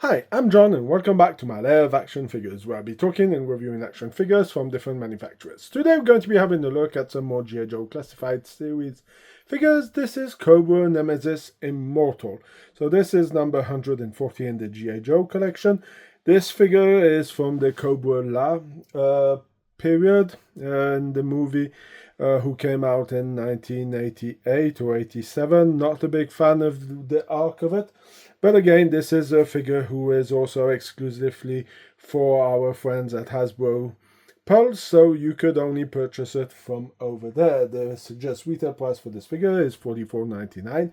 Hi, I'm John and welcome back to my Lair of Action Figures, where I'll be talking and reviewing action figures from different manufacturers. Today we're going to be having a look at some more G.I. Joe Classified series figures. This is Cobra Nemesis Immortal. So this is number 140 in the G.I. Joe collection. This figure is from the Cobra period in the movie who came out in 1988 or 87. Not a big fan of the arc of it. But again, this is a figure who is also exclusively for our friends at Hasbro Pulse, so you could only purchase it from over there. The suggested retail price for this figure is €44.99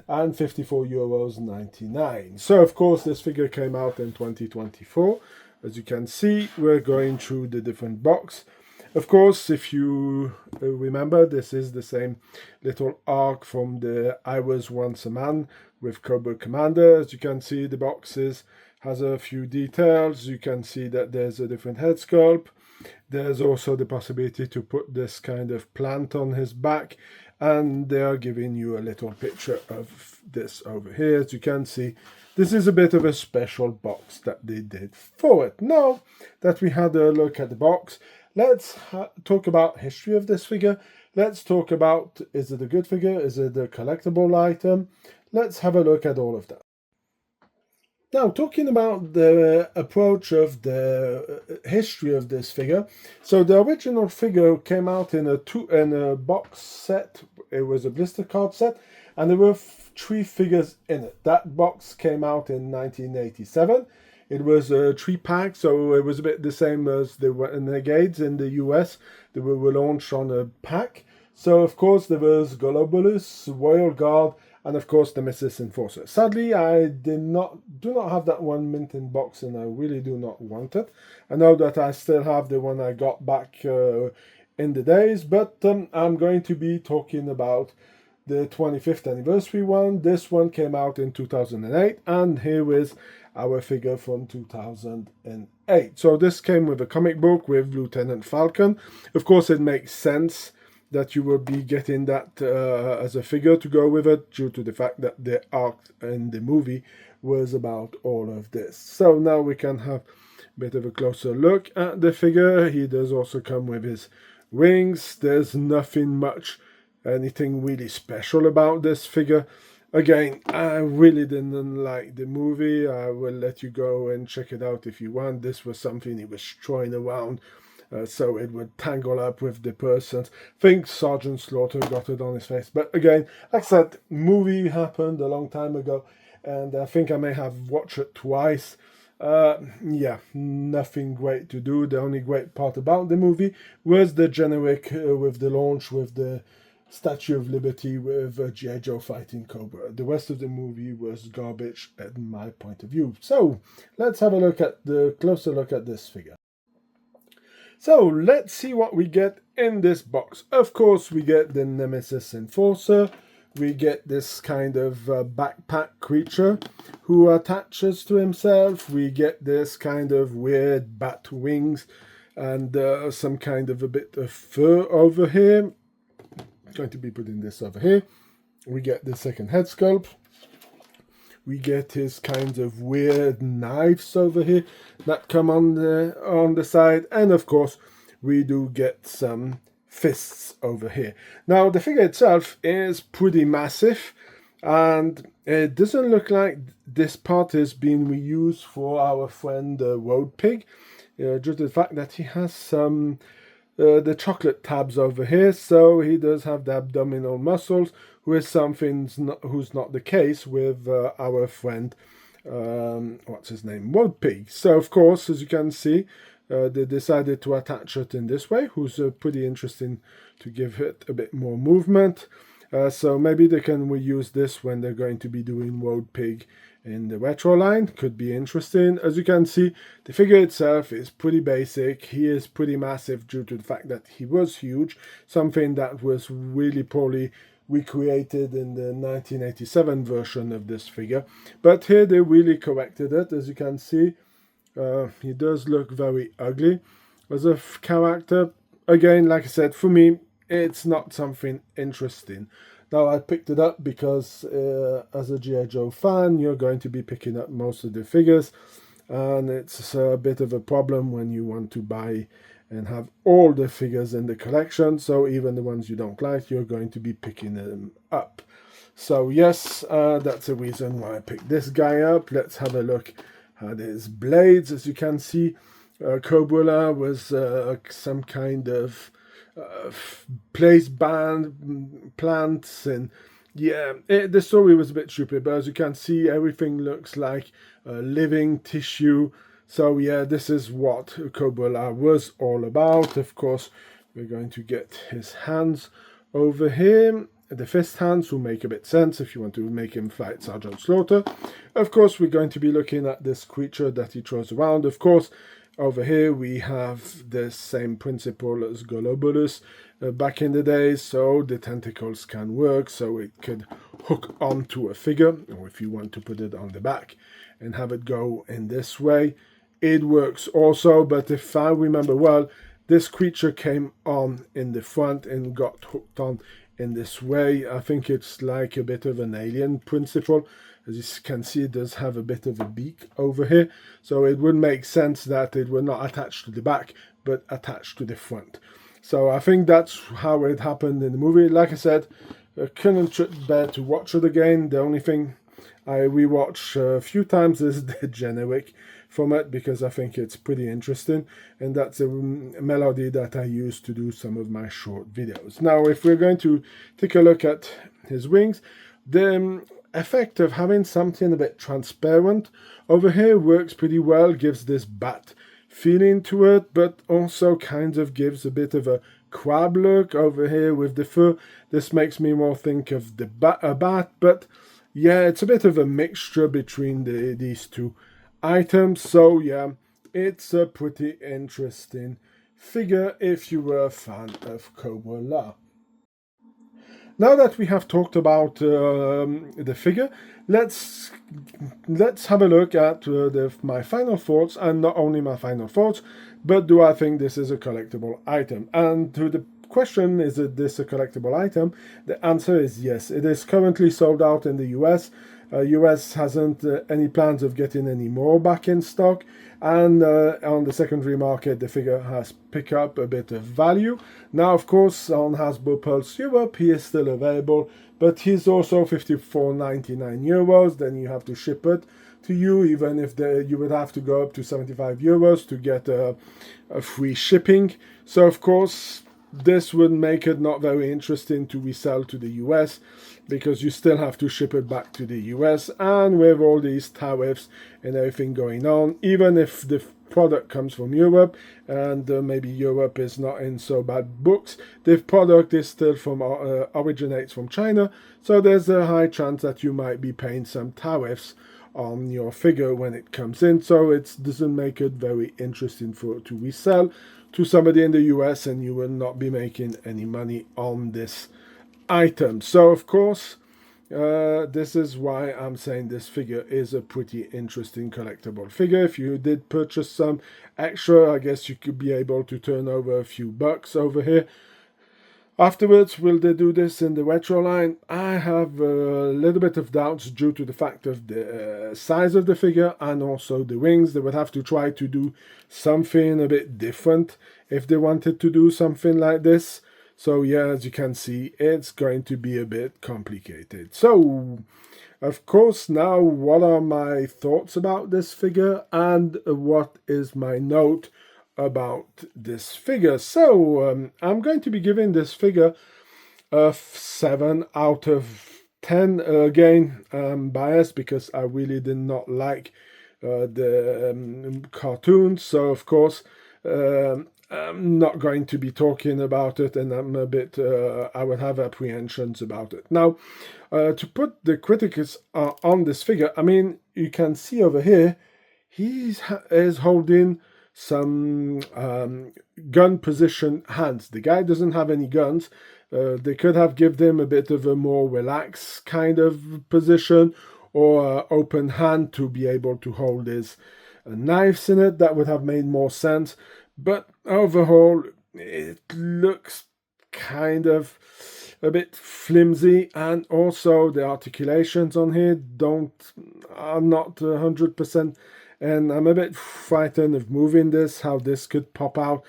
and €54.99. So of course this figure came out in 2024. As you can see, we're going through the different box. Of course, if you remember, this is the same little arc from the I Was Once a Man with Cobra Commander. As you can see, the boxes has a few details. You can see that there's a different head sculpt. There's also the possibility to put this kind of plant on his back, and they are giving you a little picture of this over here. As you can see, this is a bit of a special box that they did for it. Now that we had a look at the box, let's talk about history of this figure. Let's talk about, is it a good figure? Is it a collectible item? Let's have a look at all of that. Now, talking about the approach of the history of this figure. So the original figure came out in a box set. It was a blister card set, and there were three figures in it. That box came out in 1987. It was a 3-pack, so it was a bit the same as the Renegades in the US. They were launched on a pack. So, of course, there was Globulus, Royal Guard, and of course, Nemesis Enforcer. Sadly, I do not have that one mint in box, and I really do not want it. I know that I still have the one I got back in the days, but I'm going to be talking about the 25th anniversary one. This one came out in 2008, and here is our figure from 2008. So this came with a comic book with Lieutenant Falcon. Of course, it makes sense that you will be getting that as a figure to go with it, due to the fact that the arc in the movie was about all of this. So now we can have a bit of a closer look at the figure. He does also come with his wings. There's nothing much, anything really special about this figure. Again, I really didn't like the movie. I will let you go and check it out if you want. This was something he was throwing around, so it would tangle up with the persons. I think Sergeant Slaughter got it on his face. But again, like I said, movie happened a long time ago, and I think I may have watched it twice. Yeah, nothing great to do. The only great part about the movie was the generic with the launch with the Statue of Liberty with G.I. Joe fighting Cobra. The rest of the movie was garbage at my point of view. So let's have a look at the closer look at this figure. So let's see what we get in this box. Of course, we get the Nemesis Enforcer. We get this kind of backpack creature who attaches to himself. We get this kind of weird bat wings and some kind of a bit of fur over here. Going to be putting this over here. We get the second head sculpt. We get his kinds of weird knives over here that come on the side, and of course we do get some fists over here. Now the figure itself is pretty massive, and it doesn't look like this part is being reused for our friend Road Pig, due to the fact that he has some the chocolate tabs over here, so he does have the abdominal muscles, who's not the case with our friend, what's his name, Road Pig. So of course, as you can see, they decided to attach it in this way, who's pretty interesting to give it a bit more movement. So maybe they can reuse this when they're going to be doing Road Pig in the retro line. Could be interesting. As you can see, the figure itself is pretty basic. He is pretty massive due to the fact that he was huge, something that was really poorly recreated in the 1987 version of this figure. But here they really corrected it. As you can see, he does look very ugly as a character. Again, like I said, for me, it's not something interesting. Now, I picked it up because as a G.I. Joe fan, you're going to be picking up most of the figures, and it's a bit of a problem when you want to buy and have all the figures in the collection, so even the ones you don't like, you're going to be picking them up. So yes, that's a reason why I picked this guy up. Let's have a look at his blades. As you can see, Cobra was some kind of place band plants, and yeah, the story was a bit stupid, but as you can see, everything looks like living tissue. So yeah, this is what Cobra was all about. Of course, we're going to get his hands over here. The fist hands will make a bit sense if you want to make him fight Sergeant Slaughter. Of course, we're going to be looking at this creature that he throws around. Of course, over here we have the same principle as Globulus back in the day, so the tentacles can work, so it could hook onto a figure, or if you want to put it on the back and have it go in this way, it works also. But if I remember well, this creature came on in the front and got hooked on in this way. I think it's like a bit of an alien principle. As you can see, it does have a bit of a beak over here, so it would make sense that it were not attached to the back but attached to the front. So I think that's how it happened in the movie. Like I said, I couldn't bear to watch it again. The only thing I rewatch a few times is the generic from it, because I think it's pretty interesting, and that's a melody that I use to do some of my short videos. Now, if we're going to take a look at his wings, the effect of having something a bit transparent over here works pretty well, gives this bat feeling to it, but also kind of gives a bit of a crab look over here with the fur. This makes me more think of a bat, but yeah, it's a bit of a mixture between these two items. So yeah, it's a pretty interesting figure if you were a fan of Cobra. Now that we have talked about the figure, let's have a look at my final thoughts, and not only my final thoughts, but do I think this is a collectible item? And to the question, is this a collectible item? The answer is yes. It is currently sold out in the US. US hasn't any plans of getting any more back in stock, and on the secondary market the figure has picked up a bit of value. Now, of course, on Hasbro Pulse Europe he is still available, but he's also €54.99. Then you have to ship it to you, even if you would have to go up to €75 to get a free shipping. So of course this would make it not very interesting to resell to the US, because you still have to ship it back to the US, and with all these tariffs and everything going on, even if the product comes from Europe, and maybe Europe is not in so bad books, the product is still originates from China, so there's a high chance that you might be paying some tariffs on your figure when it comes in, so it doesn't make it very interesting to resell to somebody in the US, and you will not be making any money on this item. So of course, this is why I'm saying this figure is a pretty interesting collectible figure. If you did purchase some extra, I guess you could be able to turn over a few bucks over here. Afterwards, will they do this in the retro line? I have a little bit of doubts due to the fact of the size of the figure and also the wings. They would have to try to do something a bit different if they wanted to do something like this. So yeah, as you can see, it's going to be a bit complicated. So, of course, now what are my thoughts about this figure, and what is my note about this figure? So I'm going to be giving this figure a 7 out of 10. Again, I'm biased because I really did not like the cartoons, so of course I'm not going to be talking about it, and I'm a bit I would have apprehensions about it. Now, to put the critics on this figure, I mean, you can see over here he is holding some gun position hands. The guy doesn't have any guns. They could have given him a bit of a more relaxed kind of position, or open hand to be able to hold his knives in it. That would have made more sense. But overall, it looks kind of a bit flimsy, and also the articulations on here are not 100%, and I'm a bit frightened of moving this, how this could pop out.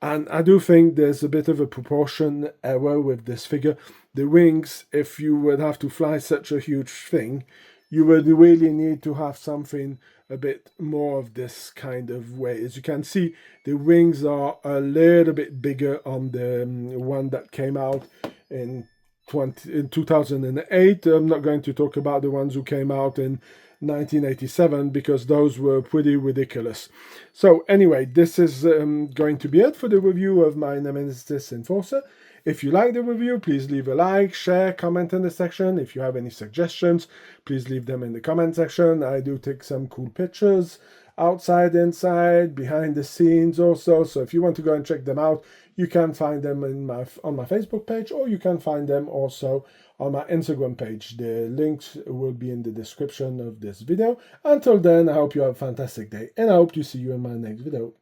And I do think there's a bit of a proportion error with this figure. The wings, if you would have to fly such a huge thing, you would really need to have something a bit more of this kind of way. As you can see, the wings are a little bit bigger on the one that came out in 2008. I'm not going to talk about the ones who came out in 1987 because those were pretty ridiculous. So anyway, this is going to be it for the review of my Nemesis Enforcer. If you like the review, please leave a like, share, comment in the section. If you have any suggestions, please leave them in the comment section. I do take some cool pictures outside, inside, behind the scenes also. So if you want to go and check them out, you can find them on my Facebook page, or you can find them also on my Instagram page. The links will be in the description of this video. Until then, I hope you have a fantastic day, and I hope to see you in my next video.